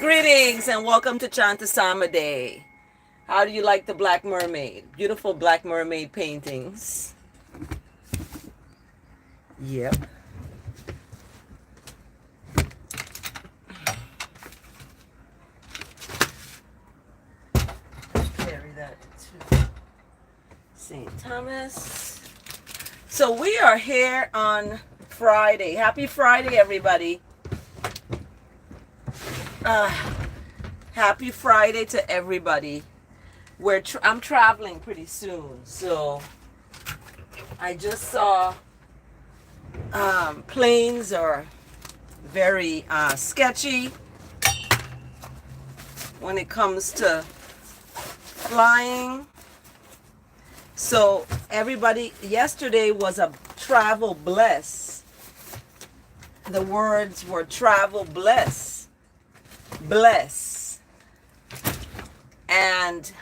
Greetings and welcome to Chant Day. How do you like the Black Mermaid? Beautiful Black Mermaid paintings. Yep. Carry that to St. Thomas. So we are here on Friday. Happy Friday, everybody. Happy Friday to everybody. I'm traveling pretty soon, so I just saw planes are very sketchy when it comes to flying. So everybody, yesterday was a travel bless. The words were travel bless, bless. And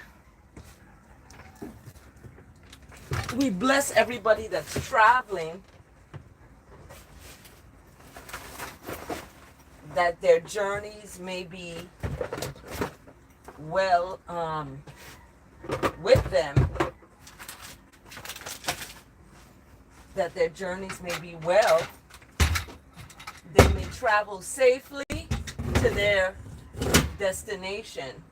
we bless everybody that's traveling, that their journeys may be well with them, that their journeys may be well, they may travel safely to their destination.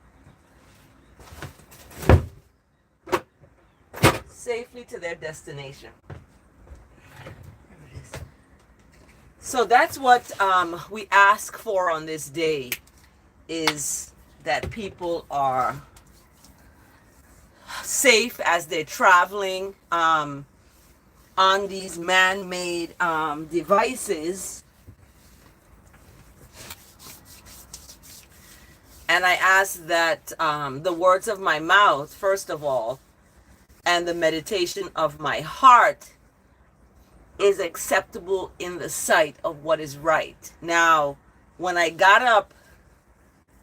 Safely to their destination. So that's what we ask for on this day, is that people are safe as they're traveling on these man-made devices. And I ask that the words of my mouth, first of all, and the meditation of my heart is acceptable in the sight of what is right. Now, when I got up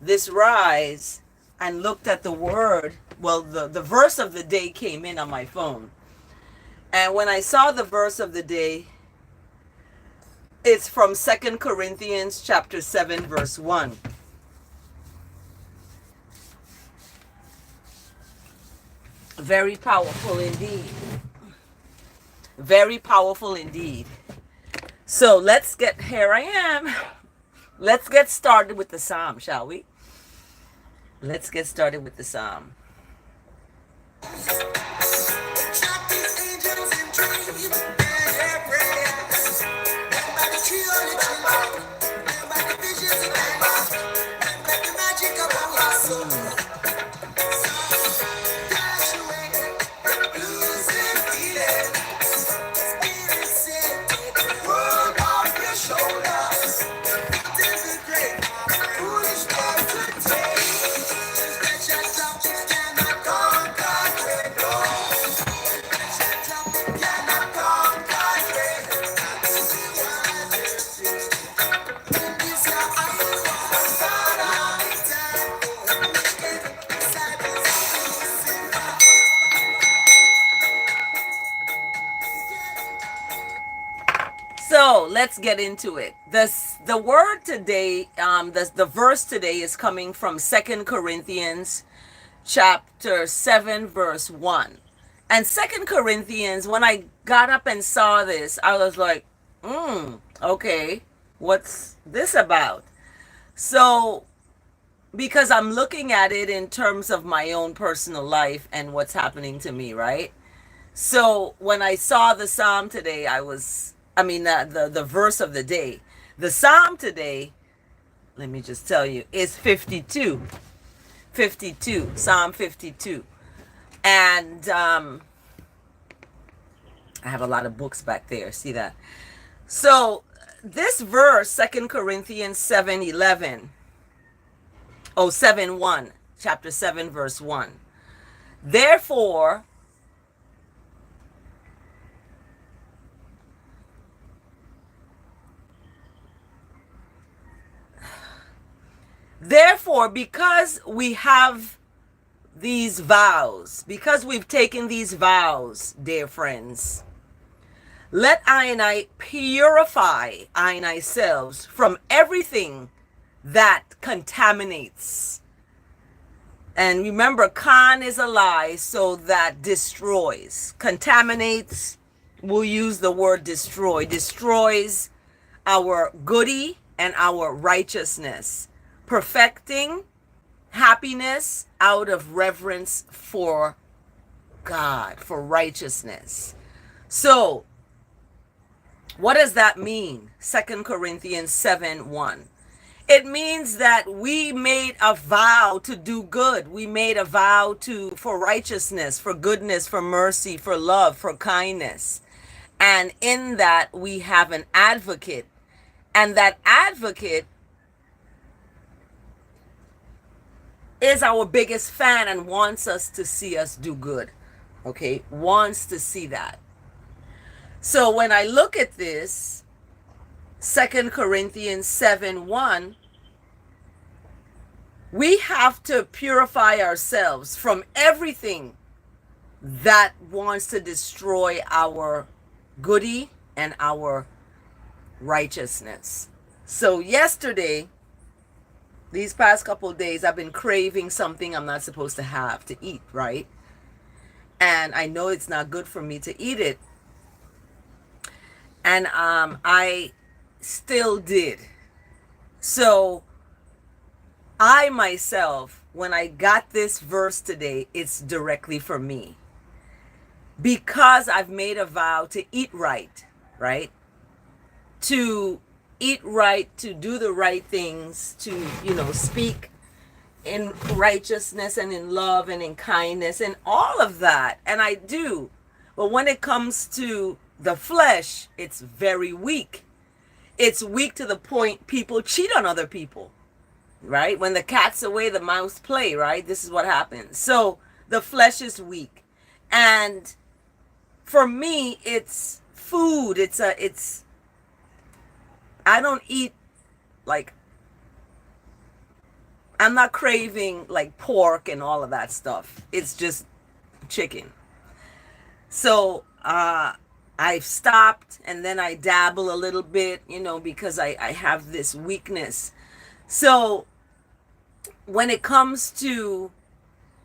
this rise and looked at the word, well, the verse of the day came in on my phone. And when I saw the verse of the day, it's from 2 Corinthians chapter 7, verse 1. Very powerful indeed. Very powerful indeed. So here I am. Let's get started with the psalm, shall we? Let's get started with the psalm. So let's get into it. The word today, the verse today is coming from 2 Corinthians chapter 7, verse 1. And 2 Corinthians, when I got up and saw this, I was like, okay, what's this about? So, because I'm looking at it in terms of my own personal life and what's happening to me, right? So when I saw the psalm today, the verse of the day. The psalm today, let me just tell you, is 52. 52, Psalm 52. And I have a lot of books back there, see that? So this verse, 2 Corinthians 7:11, 7:1, chapter 7, verse 1. Therefore, because we have these vows, because we've taken these vows, dear friends, let I and I purify I and ourselves from everything that contaminates. And remember, con is a lie, so that destroys. Contaminates, we'll use the word destroy. Destroys our goody and our righteousness. Perfecting happiness out of reverence for God, for righteousness. So, what does that mean? 2 Corinthians 7:1. It means that we made a vow to do good. We made a vow for righteousness, for goodness, for mercy, for love, for kindness. And in that we have an advocate. And that advocate is our biggest fan and wants us to see us do good. Okay? Wants to see that. So when I look at this, 2 Corinthians 7:1, we have to purify ourselves from everything that wants to destroy our goody and our righteousness. So yesterday, these past couple of days, I've been craving something I'm not supposed to have to eat, right? And I know it's not good for me to eat it. And I still did. So I myself, when I got this verse today, it's directly for me. Because I've made a vow to eat right, right? To eat right, to do the right things, to, speak in righteousness and in love and in kindness and all of that. And I do. But when it comes to the flesh, it's very weak. It's weak to the point people cheat on other people, right? When the cat's away, the mouse play, right? This is what happens. So the flesh is weak. And for me, it's food. I don't eat I'm not craving like pork and all of that stuff. It's just chicken. So, I've stopped, and then I dabble a little bit, because I have this weakness. So when it comes to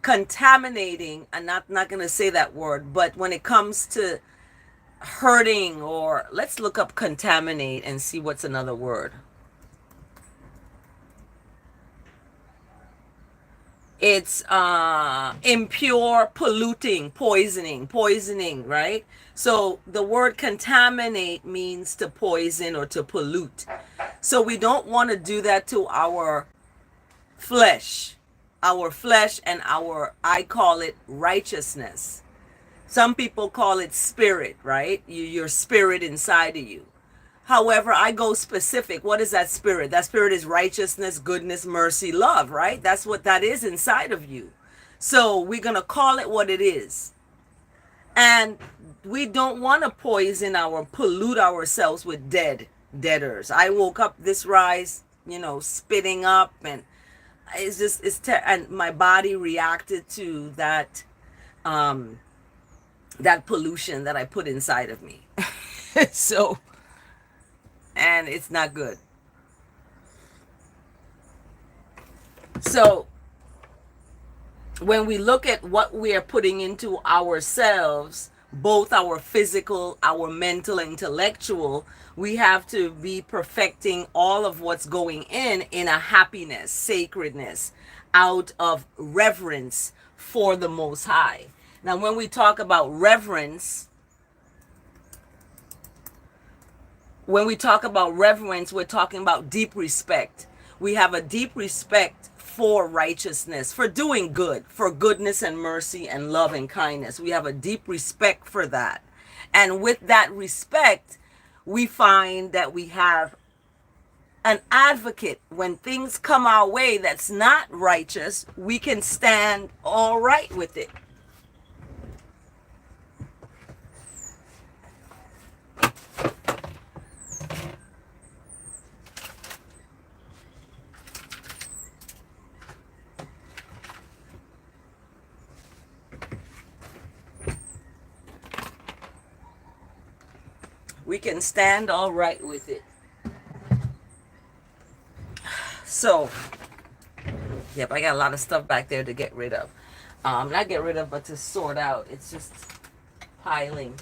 contaminating, I'm not going to say that word, but when it comes to hurting, or let's look up contaminate and see what's another word. It's impure, polluting, poisoning, right? So the word contaminate means to poison or to pollute. So we don't want to do that to our flesh and I call it righteousness. Some people call it spirit, right? Your spirit inside of you. However, I go specific. What is that spirit? That spirit is righteousness, goodness, mercy, love, right? That's what that is inside of you. So we're going to call it what it is. And we don't want to pollute ourselves with deaders. I woke up this rise, spitting up, and and my body reacted to that, that pollution that I put inside of me. So, and it's not good. So when we look at what we are putting into ourselves, both our physical, our mental, intellectual, we have to be perfecting all of what's going in a happiness, sacredness, out of reverence for the Most High. Now, when we talk about reverence, we're talking about deep respect. We have a deep respect for righteousness, for doing good, for goodness and mercy and love and kindness. We have a deep respect for that. And with that respect, we find that we have an advocate. When things come our way that's not righteous, we can stand all right with it. we can stand all right with it. So, yep, I got a lot of stuff back there to get rid of. Not get rid of, but to sort out. It's just piling.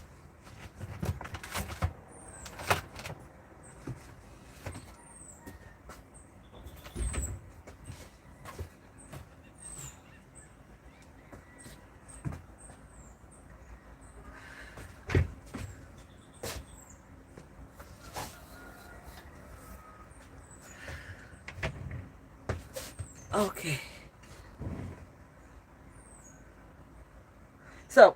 Okay. So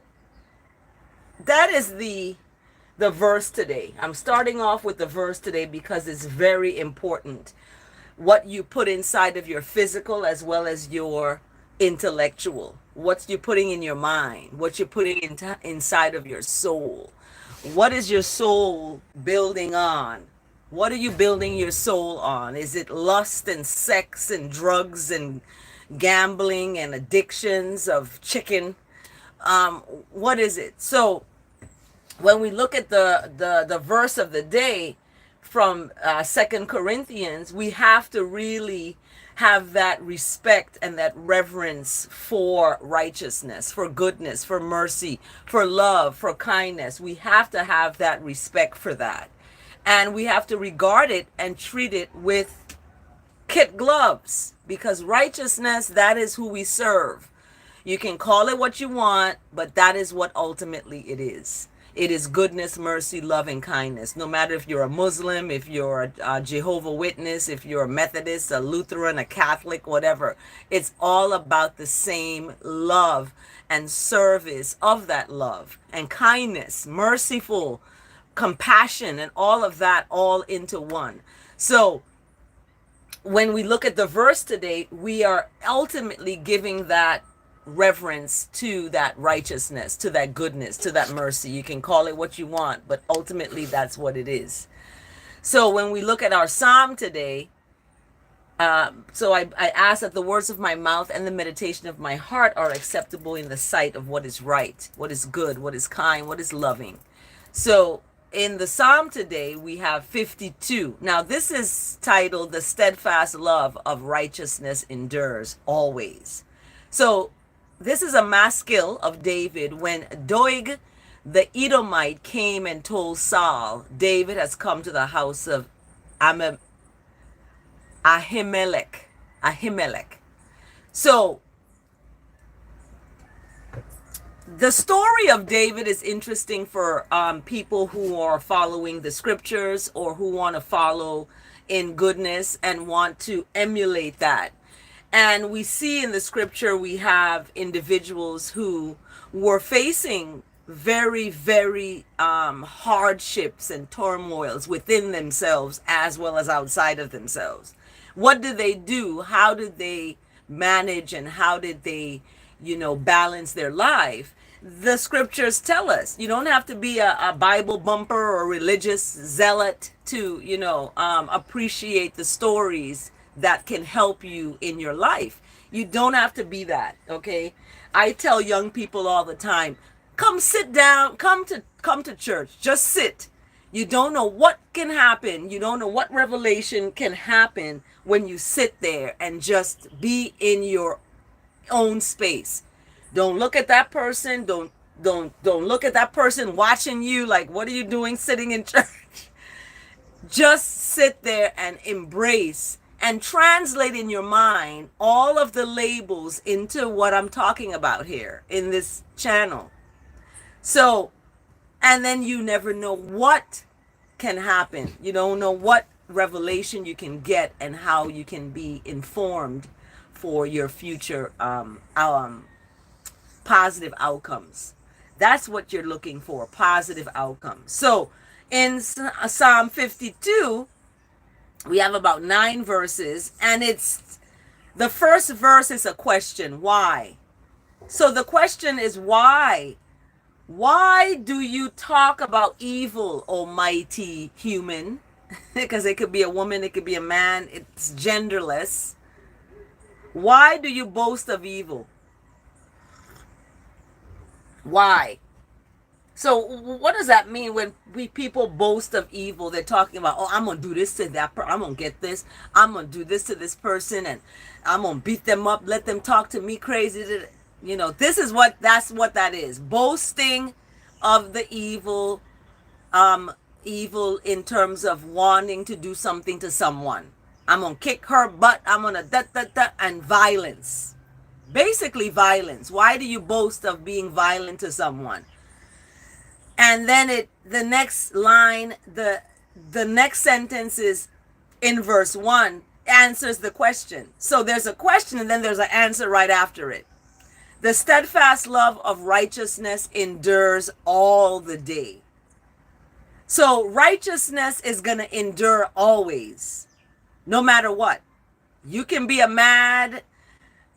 that is the verse today. I'm starting off with the verse today because it's very important. What you put inside of your physical as well as your intellectual. What you're putting in your mind. What you're putting inside of your soul. What is your soul building on? What are you building your soul on? Is it lust and sex and drugs and gambling and addictions of chicken? What is it? So when we look at the verse of the day from 2 Corinthians, we have to really have that respect and that reverence for righteousness, for goodness, for mercy, for love, for kindness. We have to have that respect for that. And we have to regard it and treat it with kid gloves, because righteousness, that is who we serve. You can call it what you want, but that is what ultimately it is. It is goodness, mercy, love, and kindness. No matter if you're a Muslim, if you're a Jehovah Witness, if you're a Methodist, a Lutheran, a Catholic, whatever. It's all about the same love and service of that love and kindness, merciful, compassion, and all of that all into one. So when we look at the verse today, we are ultimately giving that reverence to that righteousness, to that goodness, to that mercy. You can call it what you want, but ultimately that's what it is. So when we look at our psalm today, so I ask that the words of my mouth and the meditation of my heart are acceptable in the sight of what is right, what is good, what is kind, what is loving. So in the psalm today, we have 52. Now this is titled, "The Steadfast Love of Righteousness Endures Always." So this is a maskil of David when Doeg the Edomite came and told Saul, David has come to the house of Ahimelech. So the story of David is interesting for people who are following the scriptures or who want to follow in goodness and want to emulate that. And we see in the scripture, we have individuals who were facing very, very hardships and turmoils within themselves as well as outside of themselves. What did they do? How did they manage and how did they, balance their life? The scriptures tell us you don't have to be a Bible bumper or a religious zealot to, appreciate the stories that can help you in your life. You don't have to be that, okay? I tell young people all the time, come sit down, come to church, just sit. You don't know what can happen. You don't know what revelation can happen when you sit there and just be in your own space. Don't look at that person. Don't look at that person watching you like, what are you doing sitting in church? Just sit there and embrace and translate in your mind all of the labels into what I'm talking about here in this channel. So, and then you never know what can happen. You don't know what revelation you can get and how you can be informed for your future positive outcomes. That's what you're looking for, positive outcomes. So in Psalm 52, we have about 9 verses, and it's the first verse is a question. Why? So the question is why? Why do you talk about evil, almighty human? Because it could be a woman, it could be a man, it's genderless. Why do you boast of evil? Why? So what does that mean when people boast of evil? They're talking about, oh, I'm gonna do this to that I'm gonna get this, I'm gonna do this to this person, and I'm gonna beat them up, let them talk to me crazy. You know, that's what that is. Boasting of the evil, evil in terms of wanting to do something to someone. I'm gonna kick her butt, I'm gonna and violence. Basically violence. Why do you boast of being violent to someone? And then the next line, the next sentence is in verse 1 answers the question. So there's a question and then there's an answer right after it. The steadfast love of righteousness endures all the day. So righteousness is going to endure always, no matter what. You can be a mad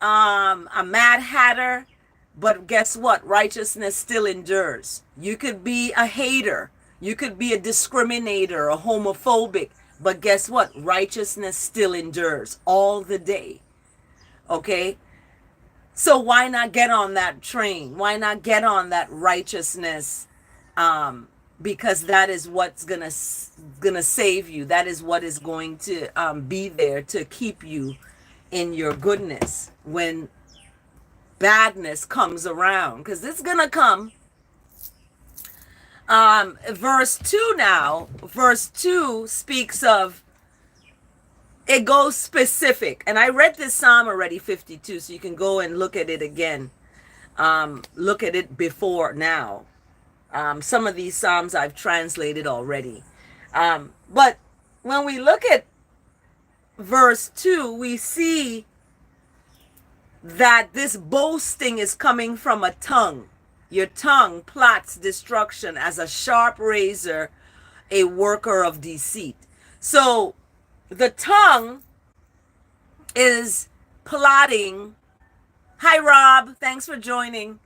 hatter, but guess what? Righteousness still endures. You could be a hater. You could be a discriminator, a homophobic. But guess what? Righteousness still endures all the day. Okay? So why not get on that train? Why not get on that righteousness? Because that is what's gonna save you. That is what is going to be there to keep you in your goodness when badness comes around, because it's gonna come. Verse 2 now. Verse 2 speaks of, it goes specific. And I read this Psalm already, 52, so you can go and look at it again. Look at it before now. Some of these Psalms I've translated already. But when we look at verse 2, we see that this boasting is coming from a tongue. Your tongue plots destruction as a sharp razor, a worker of deceit. So the tongue is plotting. Hi, Rob. Thanks for joining.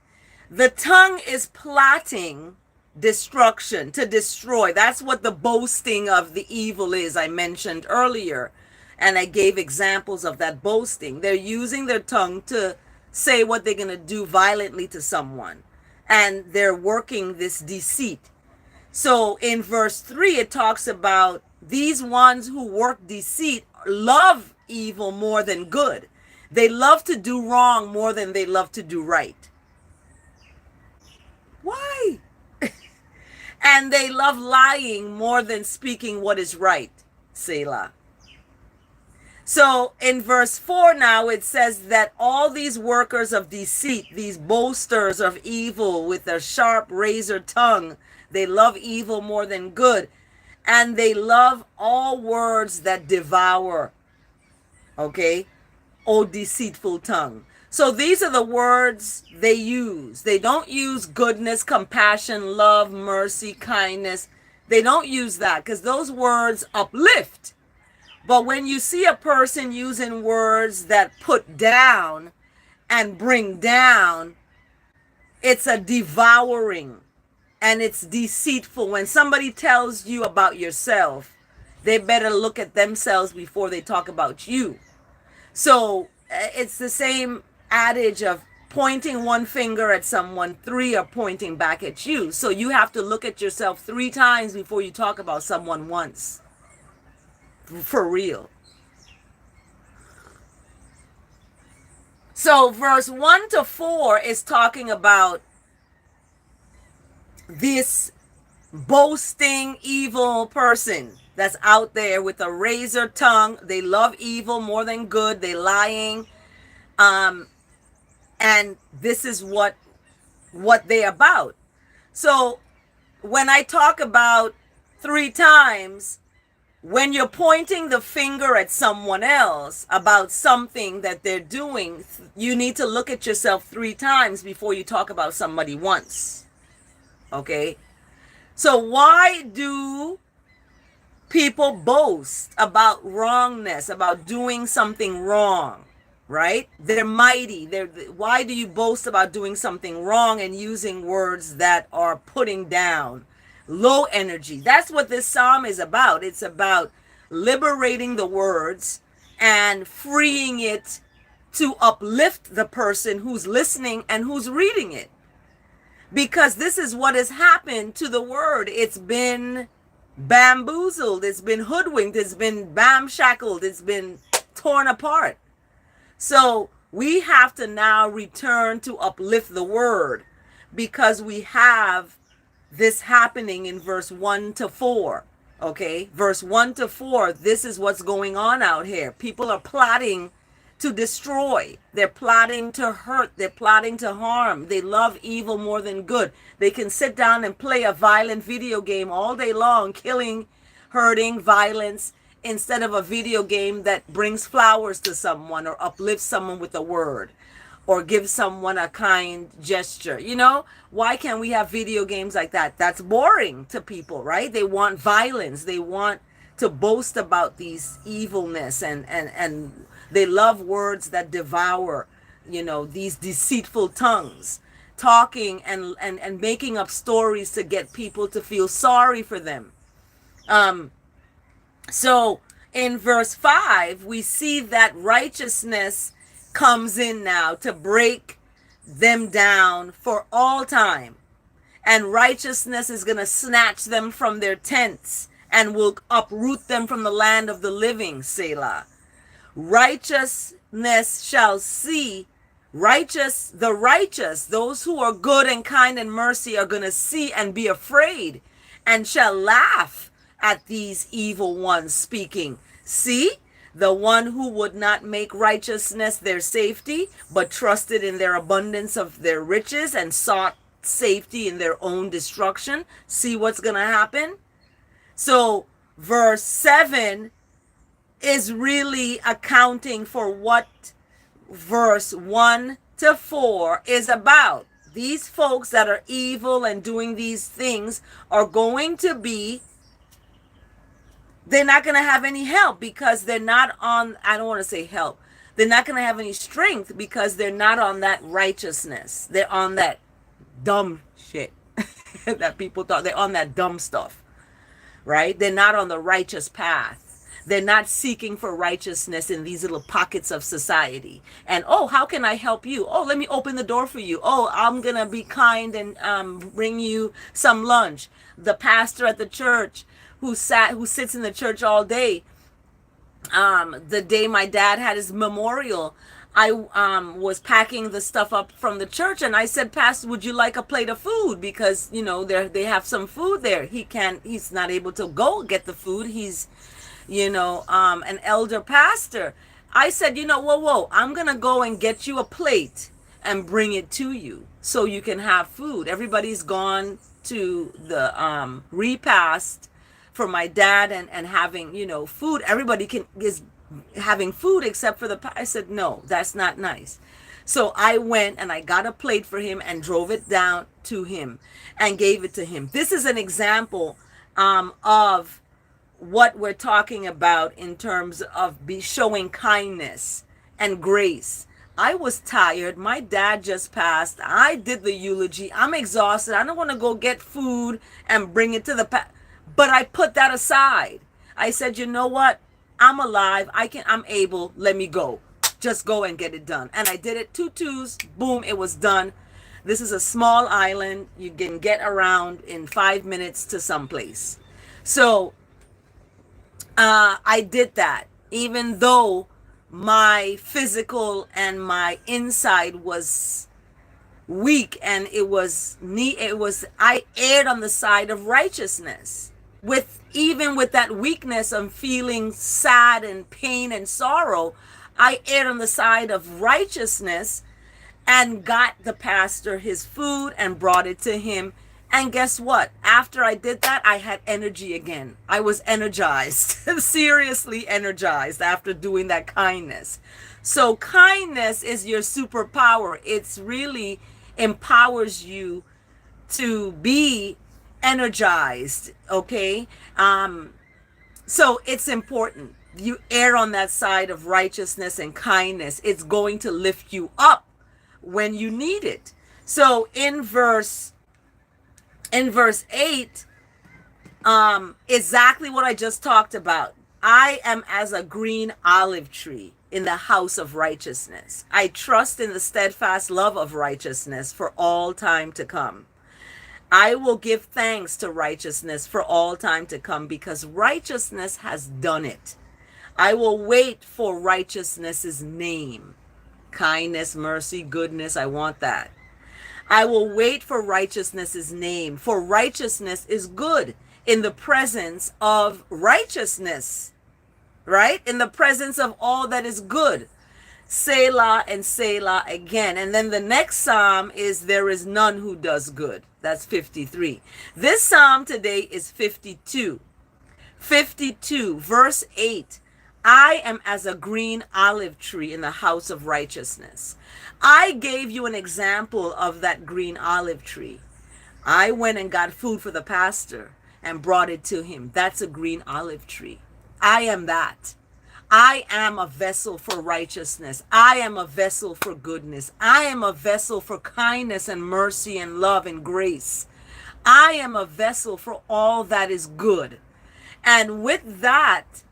The tongue is plotting destruction, to destroy. That's what the boasting of the evil is, I mentioned earlier. And I gave examples of that boasting. They're using their tongue to say what they're going to do violently to someone. And they're working this deceit. So in verse 3, it talks about these ones who work deceit love evil more than good. They love to do wrong more than they love to do right. Why? And they love lying more than speaking what is right. Selah. So in verse 4 now, it says that all these workers of deceit, these boasters of evil with their sharp razor tongue, they love evil more than good. And they love all words that devour. Okay? O deceitful tongue. So these are the words they use. They don't use goodness, compassion, love, mercy, kindness. They don't use that because those words uplift. But when you see a person using words that put down and bring down, it's a devouring and it's deceitful. When somebody tells you about yourself, they better look at themselves before they talk about you. So it's the same adage of pointing one finger at someone, 3 are pointing back at you. So you have to look at yourself 3 times before you talk about someone once. For real. So verse 1 to 4 is talking about this boasting evil person that's out there with a razor tongue. They love evil more than good. They lying. And this is what they're about. So when I talk about 3 times, when you're pointing the finger at someone else about something that they're doing, you need to look at yourself 3 times before you talk about somebody once. Okay? So why do people boast about wrongness, about doing something wrong? Right? They're mighty. Why do you boast about doing something wrong and using words that are putting down? Low energy. That's what this psalm is about. It's about liberating the words and freeing it to uplift the person who's listening and who's reading it. because this is what has happened to the word. It's been bamboozled, it's been hoodwinked, it's been bamshackled, it's been torn apart. So we have to now return to uplift the word, because we have this happening in verse 1 to 4. Okay, verse 1 to 4, this is what's going on out here. People are plotting to destroy. They're plotting to hurt. They're plotting to harm. They love evil more than good. They can sit down and play a violent video game all day long, killing, hurting, violence, instead of a video game that brings flowers to someone or uplifts someone with a word or gives someone a kind gesture. You know, why can't we have video games like that? That's boring to people, right? They want violence. They want to boast about these evilness, and they love words that devour, you know, these deceitful tongues, talking and making up stories to get people to feel sorry for them. So in verse 5, we see that righteousness comes in now to break them down for all time. And righteousness is going to snatch them from their tents and will uproot them from the land of the living, Selah. Righteousness shall see, the righteous, those who are good and kind and mercy, are going to see and be afraid and shall laugh at these evil ones speaking. See, the one who would not make righteousness their safety, but trusted in their abundance of their riches and sought safety in their own destruction. See what's going to happen? So verse 7 is really accounting for what verse 1 to 4 is about. These folks that are evil and doing these things are going to be, they're not going to have any help because they're not on, I don't want to say help. They're not going to have any strength because they're not on that righteousness. They're on that dumb shit that people thought. They're on that dumb stuff, right? They're not on the righteous path. They're not seeking for righteousness in these little pockets of society. And, oh, how can I help you? Oh, let me open the door for you. Oh, I'm going to be kind and bring you some lunch. The pastor at the church who sits in the church all day, the day my dad had his memorial, I was packing the stuff up from the church, and I said, Pastor, would you like a plate of food? Because, you know, they have some food there. He's not able to go get the food. He's, you know, an elder pastor. I said, you know, whoa, I'm going to go and get you a plate and bring it to you so you can have food. Everybody's gone to the repast for my dad and having, you know, food. Everybody is having food except for I said, no, that's not nice. So I went and I got a plate for him and drove it down to him and gave it to him. This is an example of what we're talking about in terms of showing kindness and grace. I was tired. My dad just passed. I did the eulogy. I'm exhausted. I don't want to go get food and bring it to but I put that aside. I said, you know what? I'm alive. I'm able. Let me go. Just go and get it done. And I did it. 2 twos. Boom. It was done. This is a small island. You can get around in 5 minutes to someplace. So I did that, even though my physical and my inside was weak, and I erred on the side of righteousness. Even with that weakness of feeling sad and pain and sorrow, I erred on the side of righteousness and got the pastor his food and brought it to him. And guess what? After I did that, I had energy again. I was energized, seriously energized after doing that kindness. So kindness is your superpower. It's really empowers you to be energized, okay? So it's important. You err on that side of righteousness and kindness. It's going to lift you up when you need it. So in verse 8, exactly what I just talked about. I am as a green olive tree in the house of righteousness. I trust in the steadfast love of righteousness for all time to come. I will give thanks to righteousness for all time to come because righteousness has done it. I will wait for righteousness's name. Kindness, mercy, goodness, I want that. I will wait for righteousness's name, for righteousness is good in the presence of righteousness, right? In the presence of all that is good. Selah and Selah again. And then the next psalm is there is none who does good. That's 53. This psalm today is 52. 52, verse 8. I am as a green olive tree in the house of righteousness. I gave you an example of that green olive tree. I went and got food for the pastor and brought it to him. That's a green olive tree. I am that. I am a vessel for righteousness. I am a vessel for goodness. I am a vessel for kindness and mercy and love and grace. I am a vessel for all that is good. And with that,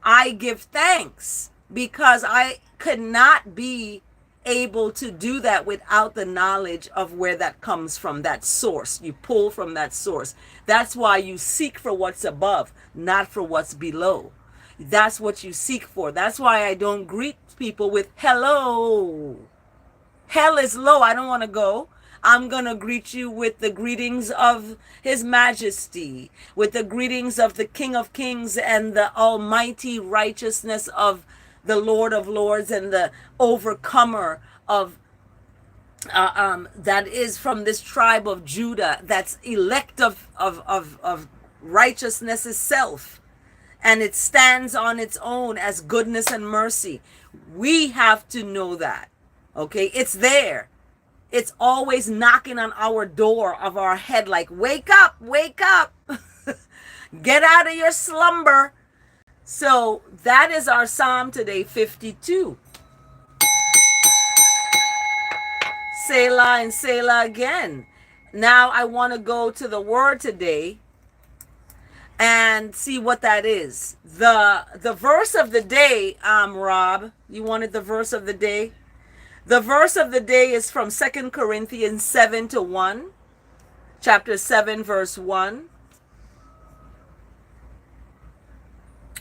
I give thanks because I could not be able to do that without the knowledge of where that comes from, that source. You pull from that source. That's why you seek for what's above, not for what's below. That's what you seek for. That's why I don't greet people with hello. Hell is low. I don't want to go. I'm going to greet you with the greetings of His Majesty, with the greetings of the King of Kings and the almighty righteousness of the Lord of Lords and the overcomer of that is from this tribe of Judah, that's elect of righteousness itself. And it stands on its own as goodness and mercy. We have to know that. Okay, it's there. It's always knocking on our door of our head like, wake up, get out of your slumber. So that is our psalm today, 52. Selah and Selah again. Now I want to go to the word today and see what that is. The verse of the day, Rob, you wanted the verse of the day? The verse of the day is from 2 Corinthians 7-1, chapter 7, verse 1.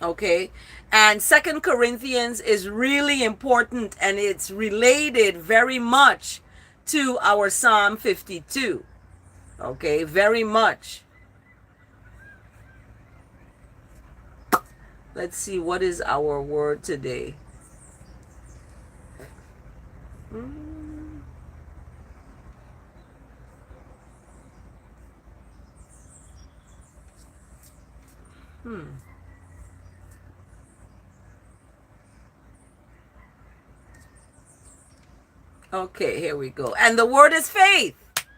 Okay, and 2 Corinthians is really important and it's related very much to our Psalm 52. Okay, very much. Let's see, what is our word today? Okay, here we go. And the word is faith.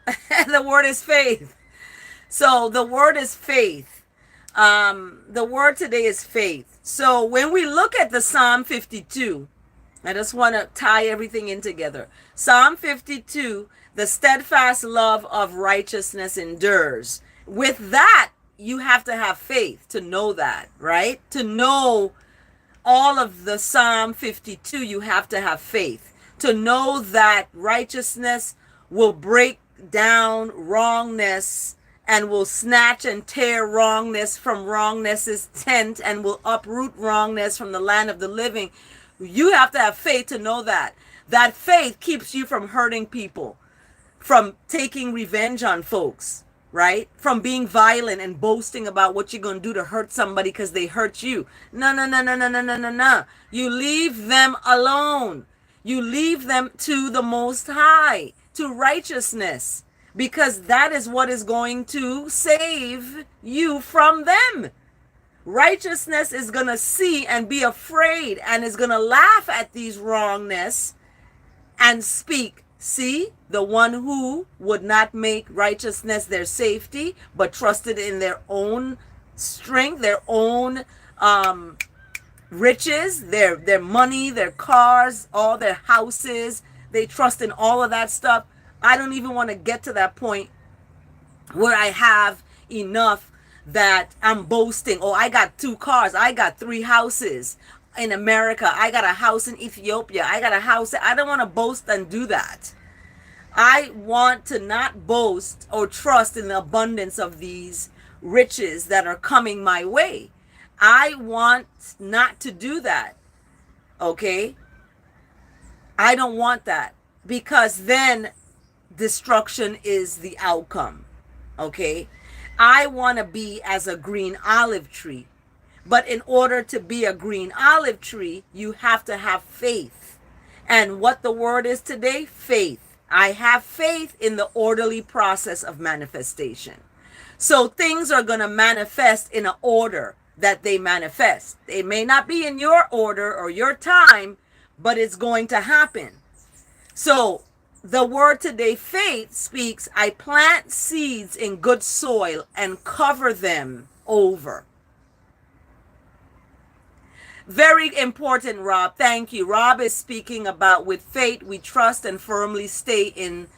And the word is faith. So the word is faith. The word today is faith. So when we look at the Psalm 52, I just want to tie everything in together. Psalm 52, the steadfast love of righteousness endures. With that, you have to have faith to know that, right? To know all of the Psalm 52, you have to have faith. To know that righteousness will break down wrongness and will snatch and tear wrongness from wrongness's tent and will uproot wrongness from the land of the living. You have to have faith to know that. That faith keeps you from hurting people, from taking revenge on folks, right? From being violent and boasting about what you're going to do to hurt somebody because they hurt you. No. You leave them alone. You leave them to the Most High, to righteousness, because that is what is going to save you from them. Righteousness is going to see and be afraid and is going to laugh at these wrongness and speak. See, the one who would not make righteousness their safety, but trusted in their own strength, their own riches, their money, their cars, all their houses. They trust in all of that stuff. I don't even want to get to that point where I have enough that I'm boasting. Oh, I got 2 cars. I got 3 houses in America. I got a house in Ethiopia. I got a house. I don't want to boast and do that. I want to not boast or trust in the abundance of these riches that are coming my way. I want not to do that. Okay? I don't want that, because then destruction is the outcome. Okay? I want to be as a green olive tree. But in order to be a green olive tree, you have to have faith. And what the word is today? Faith. I have faith in the orderly process of manifestation. So things are going to manifest in an order that they manifest. They may not be in your order or your time, but it's going to happen. So the word today, faith, speaks, I plant seeds in good soil and cover them over. Very important, Rob. Thank you. Rob is speaking about, with faith we trust and firmly stay in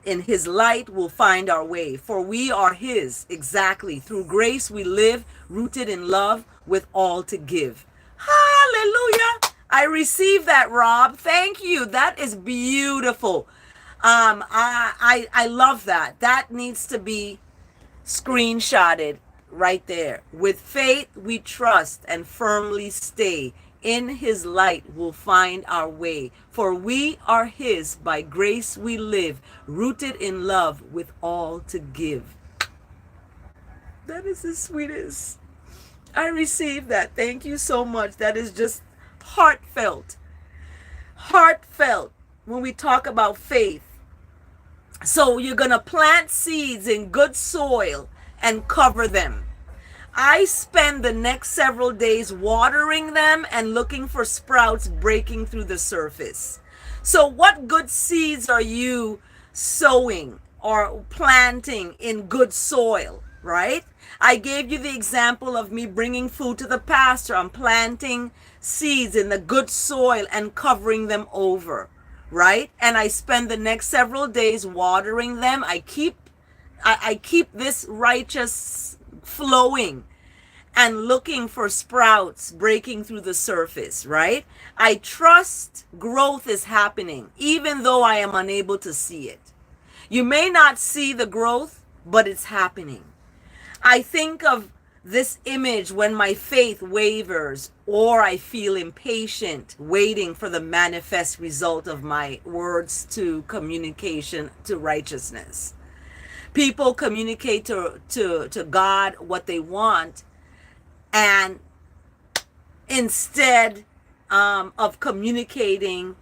his light, we'll find our way. For we are his. Exactly. Through grace we live, rooted in love, with all to give. Hallelujah. I receive that, Rob. Thank you. That is beautiful. I love that. That needs to be screenshotted right there. With faith we trust and firmly stay. In his light we'll find our way. For we are his. By grace we live, rooted in love, with all to give. That is the sweetest. I receive that. Thank you so much. That is just heartfelt. Heartfelt when we talk about faith. So you're going to plant seeds in good soil and cover them. I spend the next several days watering them and looking for sprouts breaking through the surface. So what good seeds are you sowing or planting in good soil, right? I gave you the example of me bringing food to the pastor. I'm planting seeds in the good soil and covering them over, right? And I spend the next several days watering them. I keep this righteous flowing and looking for sprouts breaking through the surface, right? I trust growth is happening, even though I am unable to see it. You may not see the growth, but it's happening. I think of this image when my faith wavers or I feel impatient, waiting for the manifest result of my words to communication to righteousness. People communicate to God what they want, and instead of communicating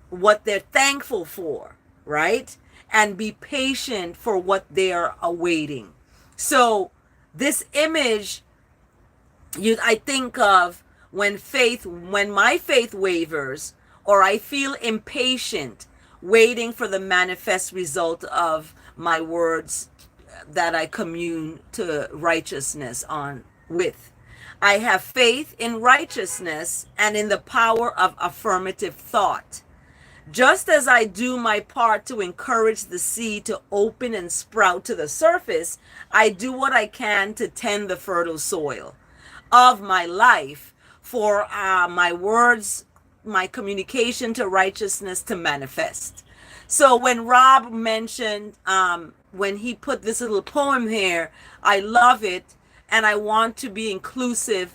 what they're thankful for, right? And be patient for what they're awaiting. So this image, I think of when my faith wavers or I impatient, waiting for the manifest result of my words that I commune to righteousness on with. I have faith in righteousness and in the power of affirmative thought. Just as I do my part to encourage the seed to open and sprout to the surface, I do what I can to tend the fertile soil of my life for my words, my communication to righteousness to manifest. So when Rob mentioned, when he put this little poem here, I love it, and I want to be inclusive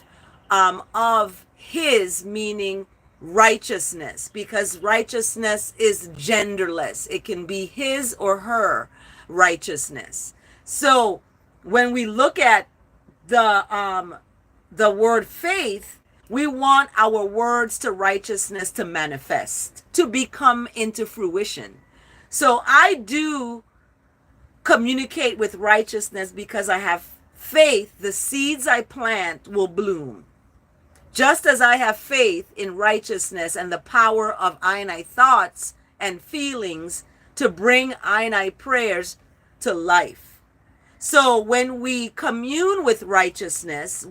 of his, meaning righteousness, because righteousness is genderless. It can be his or her righteousness. So when we look at the word faith, we want our words to righteousness to manifest, to become into fruition. So I do communicate with righteousness because I have faith the seeds I plant will bloom. Just as I have faith in righteousness and the power of I and I thoughts and feelings to bring I and I prayers to life. So when we commune with righteousness,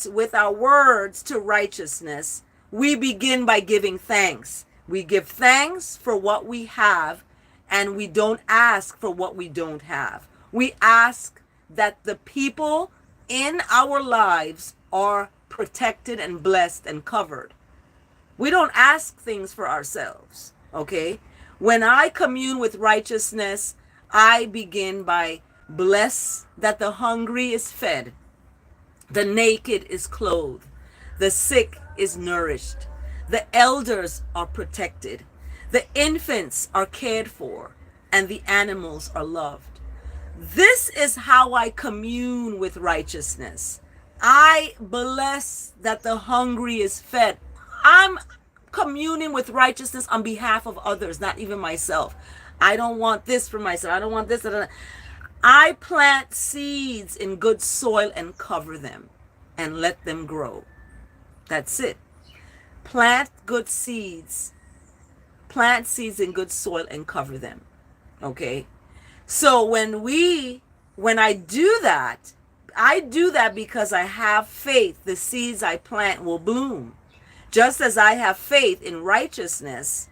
with our words to righteousness, we begin by giving thanks. We give thanks for what we have, and we don't ask for what we don't have. We ask that the people in our lives are protected and blessed and covered. We don't ask things for ourselves, okay? When I commune with righteousness, I begin by bless that the hungry is fed, the naked is clothed, the sick is nourished, the elders are protected, the infants are cared for, and the animals are loved. This is how I commune with righteousness. I bless that the hungry is fed. I'm communing with righteousness on behalf of others, not even myself. I don't want this for myself. I don't want this. I plant seeds in good soil and cover them and let them grow. That's it. Plant good seeds. Plant seeds in good soil and cover them. Okay? So when I do that, I do that because I have faith the seeds I plant will bloom. Just as I have faith in righteousness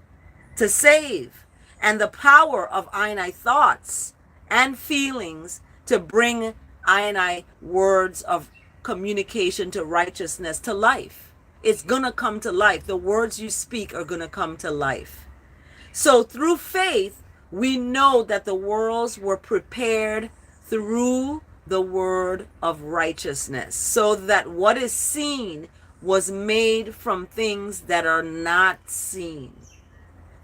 to save and the power of I thoughts and feelings to bring I words of communication to righteousness to life. It's going to come to life. The words you speak are going to come to life. So through faith, we know that the worlds were prepared through the word of righteousness, so that what is seen was made from things that are not seen.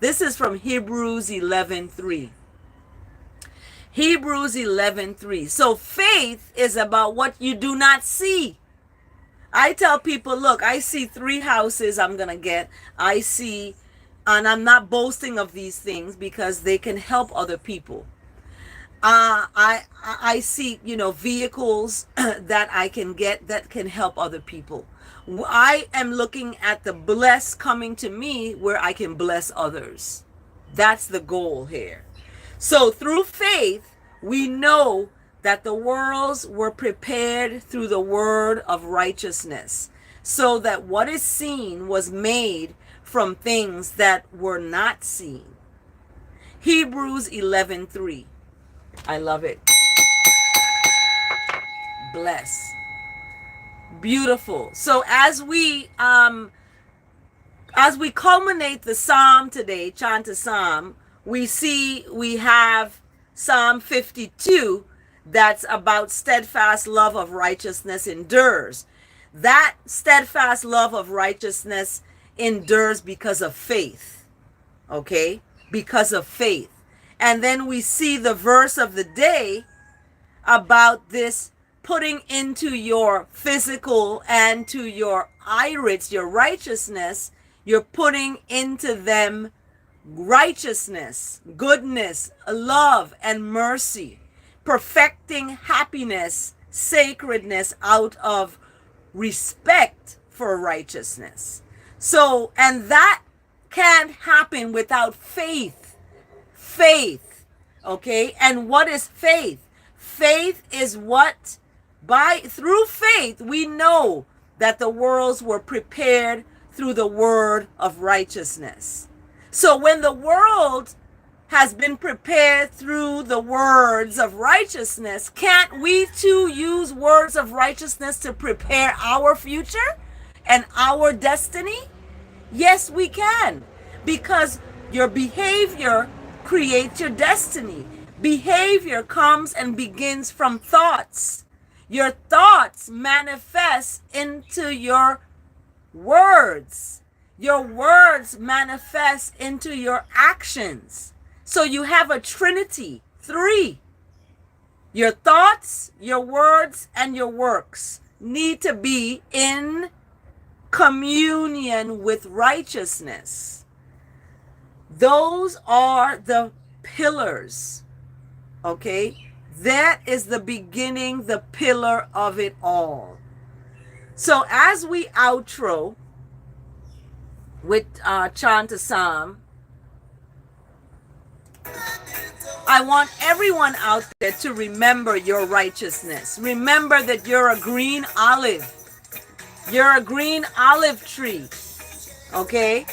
This is from Hebrews 11:3. Hebrews 11:3. So faith is about what you do not see. I tell people, look, I see 3 houses I'm going to get. I see, and I'm not boasting of these things because they can help other people. I see, vehicles that I can get that can help other people. I am looking at the blessed coming to me where I can bless others. That's the goal here. So through faith, we know that the worlds were prepared through the word of righteousness, so that what is seen was made from things that were not seen. Hebrews 11:3. I love it. Bless. Beautiful. So as we culminate the psalm today, chant a psalm, we have Psalm 52 that's about steadfast love of righteousness endures. That steadfast love of righteousness endures because of faith. Okay? Because of faith. And then we see the verse of the day about this putting into your physical and to your irids, your righteousness, you're putting into them righteousness, goodness, love, and mercy, perfecting happiness, sacredness out of respect for righteousness. So, and that can't happen without faith. Faith. Okay? And what is faith? Faith is what, through faith, we know that the worlds were prepared through the word of righteousness. So when the world has been prepared through the words of righteousness, can't we too use words of righteousness to prepare our future and our destiny? Yes, we can, because your behavior creates your destiny. Behavior comes and begins from thoughts. Your thoughts manifest into your words. Your words manifest into your actions. So you have a trinity, 3. Your thoughts, your words, and your works need to be in communion with righteousness. Those are the pillars. Okay? That is the beginning, the pillar of it all. So as we outro with chant a psalm, I want everyone out there to remember your righteousness. Remember that you're a green olive. You're a green olive tree. Okay?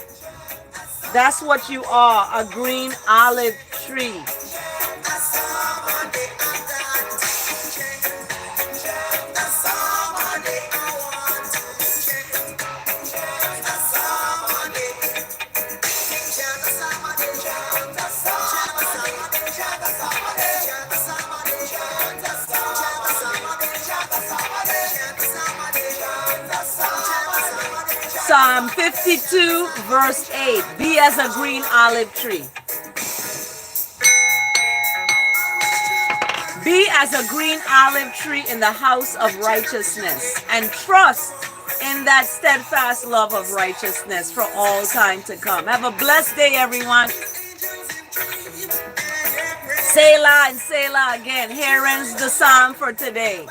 That's what you are, a green olive tree. Psalm 52, verse 8. Be as a green olive tree. Be as a green olive tree in the house of righteousness, and trust in that steadfast love of righteousness for all time to come. Have a blessed day, everyone. Selah and Selah again. Here ends the psalm for today.